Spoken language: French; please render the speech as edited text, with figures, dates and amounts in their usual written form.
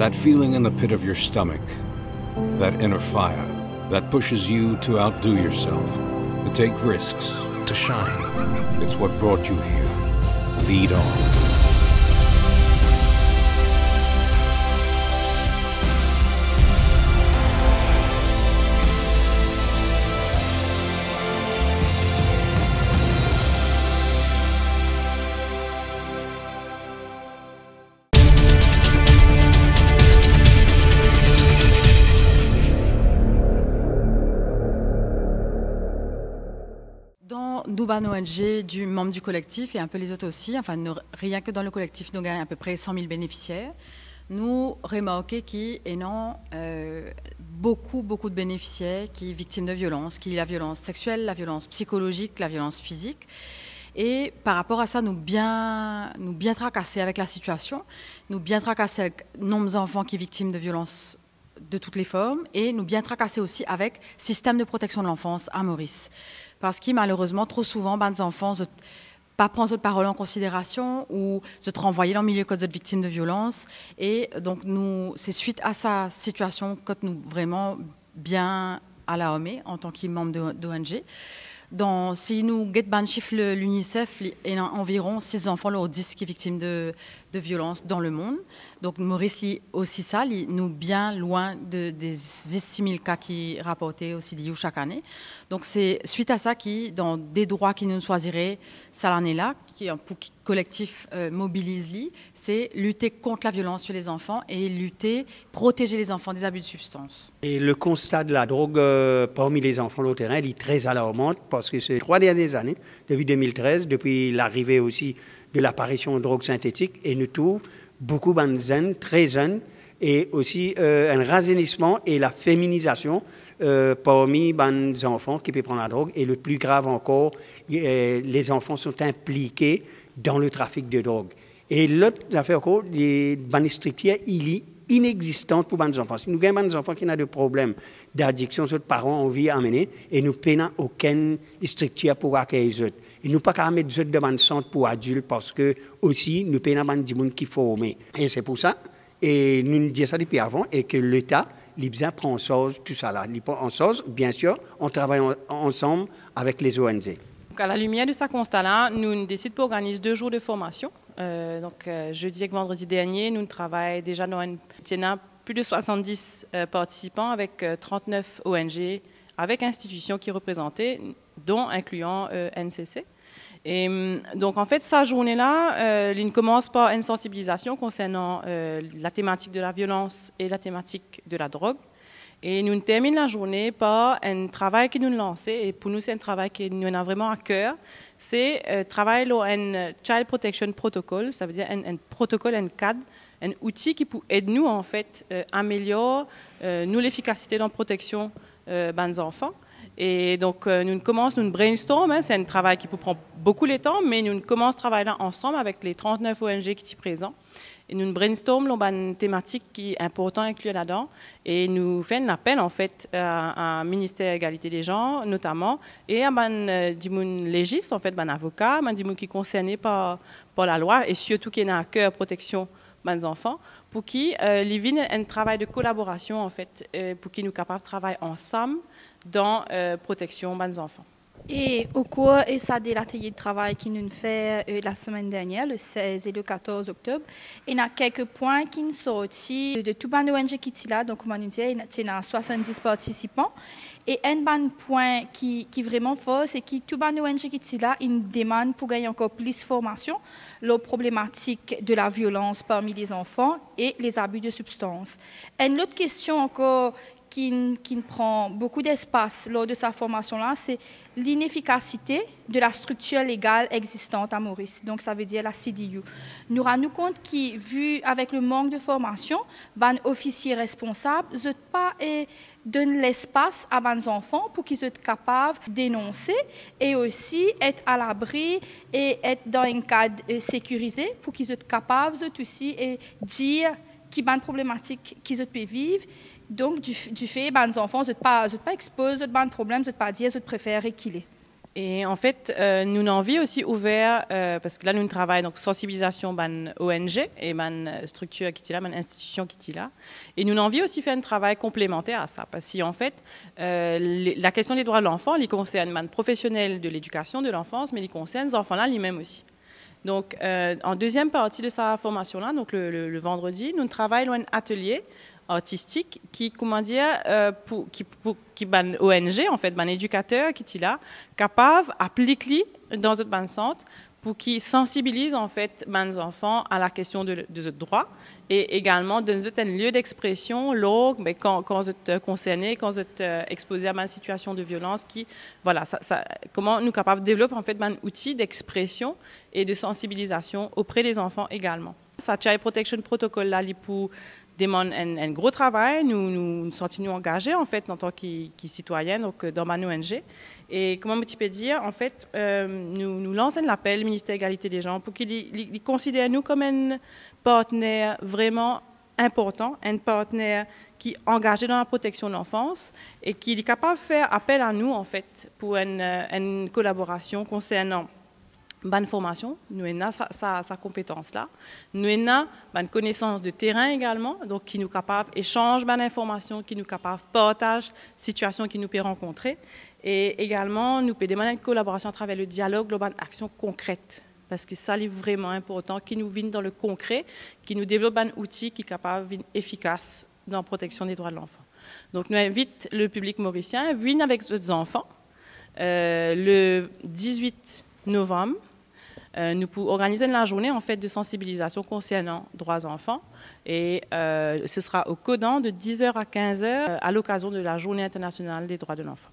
That feeling in the pit of your stomach, that inner fire, that pushes you to outdo yourself, to take risks, to shine. It's what brought you here. Lead on. Nous, ONG, du membre du collectif et un peu les autres aussi, enfin rien que dans le collectif, nous gagnons à peu près 100 000 bénéficiaires. Nous remarquons qu'il y a beaucoup de bénéficiaires qui sont victimes de violences, qu'il y a la violence sexuelle, la violence psychologique, la violence physique. Et par rapport à ça, nous bien tracasser avec la situation, nous bien tracasser avec de nombreux enfants qui sont victimes de violences de toutes les formes et nous bien tracasser aussi avec le système de protection de l'enfance à Maurice. Parce que malheureusement, trop souvent, les enfants ne pas prendre cette parole en considération ou se renvoyer dans le milieu quand vous êtes victime de violence. Et donc, c'est suite à sa situation que nous vraiment bien à la OME en tant que membre d'ONG. Si nous guettons chiffre l'UNICEF, il y a environ 6 enfants ou 10 qui sont victimes de violences dans le monde. Donc Maurice lit aussi ça, nous bien loin des 6 000 cas qui rapportés au CDU chaque année. Donc c'est suite à ça qui, dans des droits qui nous choisiraient cette année-là, qui pour que le collectif mobilise, c'est lutter contre la violence sur les enfants et protéger les enfants des abus de substances. Et le constat de la drogue parmi les enfants au terrain est très alarmant parce que ces 3 dernières années, depuis 2013, depuis l'arrivée aussi de l'apparition de drogues synthétiques, et nous trouvons beaucoup de jeunes, très jeunes, et aussi un rajeunissement et la féminisation parmi les enfants qui peuvent prendre la drogue. Et le plus grave encore, les enfants sont impliqués dans le trafic de drogue. Et l'autre affaire encore, les structures, il est inexistante pour les enfants. Si nous avons des enfants qui ont des problèmes d'addiction, les parents ont envie d'amener, et nous n'avons aucune structure pour accueillir les autres. Et nous ne pouvons pas mettre des autres de bonne santé pour adultes parce que aussi nous payons des gens qui forment. Et c'est pour ça, et nous disons ça depuis avant, et que l'État, l'IBSA prend en charge tout ça là. En charge, bien sûr, on travaille ensemble avec les ONG. Donc à la lumière de ce constat-là, nous décidons d'organiser 2 jours de formation. Jeudi et vendredi dernier, nous travaillons déjà dans plus de 70 participants avec 39 ONG, avec institutions qui représentaient, dont incluant NCC. Et donc en fait, cette journée-là, il commence par une sensibilisation concernant la thématique de la violence et la thématique de la drogue. Et nous terminons la journée par un travail que nous lançons, et pour nous c'est un travail qui nous a vraiment à cœur, c'est travailler sur un Child Protection Protocol, ça veut dire un protocole, un cadre, un outil qui peut aider nous en fait améliorer l'efficacité dans la protection des enfants. Et donc nous commençons, nous brainstorm, c'est un travail qui peut prendre beaucoup de temps, mais nous commençons à travailler là ensemble avec les 39 ONG qui sont présents. Et nous brainstorm une thématique qui est importante à inclure là-dedans. Et nous faisons un appel en fait à un ministère de l'égalité des genres notamment et à des légistes, en fait, des avocats, des gens qui sont concernés par la loi et surtout qui ont à cœur la protection des enfants, pour qui il y a un travail de collaboration en fait, pour qui nous sommes capables de travailler ensemble dans la protection des enfants. Et au cours de l'atelier de travail qui nous fait la semaine dernière, le 16 et le 14 octobre, il y a quelques points qui sont sortis de tout le ONG qui est là. Donc, comme on nous dit, il y a 70 participants. Et un point qui est vraiment fort, c'est que tout le ONG qui est là, il demande pour gagner encore plus de formation la problématique de la violence parmi les enfants et les abus de substances. Une autre question encore qui prend beaucoup d'espace lors de sa formation-là, c'est l'inefficacité de la structure légale existante à Maurice. Donc, ça veut dire la CDU. Nous rendons compte que, vu avec le manque de formation, les officiers responsables ne pas donnent l'espace à les enfants pour qu'ils soient capables de dénoncer et aussi être à l'abri et être dans un cadre sécurisé pour qu'ils soient capables aussi de dire qu'il y a une problématique qu'ils peuvent vivre. Donc, du fait, les enfants ne sont pas exposés à des problèmes, ne sont pas dire, ils préfèrent qu'il est. Et en fait, nous avons envie aussi ouvert, parce que là, nous travaillons donc sensibilisation ban ONG et ban structure qui est là, ban institution qui est là. Et nous avons envie aussi faire un travail complémentaire à ça, parce qu'en fait, la question des droits de l'enfant, elle concerne ban professionnels de l'éducation de l'enfance, mais elle concerne les enfants là lui-même aussi. Donc, en deuxième partie de sa formation-là, donc le vendredi, nous travaillons un atelier artistique qui, comment dire, qui ban ONG, en fait, ban éducateur qui est là, capable d'appliquer dans notre ban centre pour qu'ils sensibilisent, en fait, ban enfants à la question de droit et également dans un lieu d'expression, quand vous êtes concerné, quand vous êtes exposé à une situation de violence, voilà, comment nous sommes capables de développer, en fait, un outil d'expression et de sensibilisation auprès des enfants également. Ça, Child Protection Protocol, là, pour demande un gros travail. Nous sommes engagés en fait en tant que citoyens donc dans ma ONG. Et comment je peux dire, en fait, nous lançons l'appel au ministère de l'égalité des genres pour qu'il considère nous comme un partenaire vraiment important, un partenaire qui est engagé dans la protection de l'enfance et qui est capable de faire appel à nous en fait pour une collaboration concernant bonne formation, nous avons sa compétence là. Nous avons une connaissance de terrain également, donc qui nous capable d'échanger d'informations, qui nous capable de partager situations qui nous peut rencontrer. Et également, nous pouvons demander une collaboration à travers le dialogue, global, action concrète. Parce que ça, c'est vraiment important, qui nous vienne dans le concret, qui nous développe un outil qui est capable d'être efficace dans la protection des droits de l'enfant. Donc, nous invitons le public mauricien, venez avec vos enfants le 18 novembre. Nous pouvons organiser la journée en fait, de sensibilisation concernant droits enfants et ce sera au Codan de 10h à 15h à l'occasion de la Journée internationale des droits de l'enfant.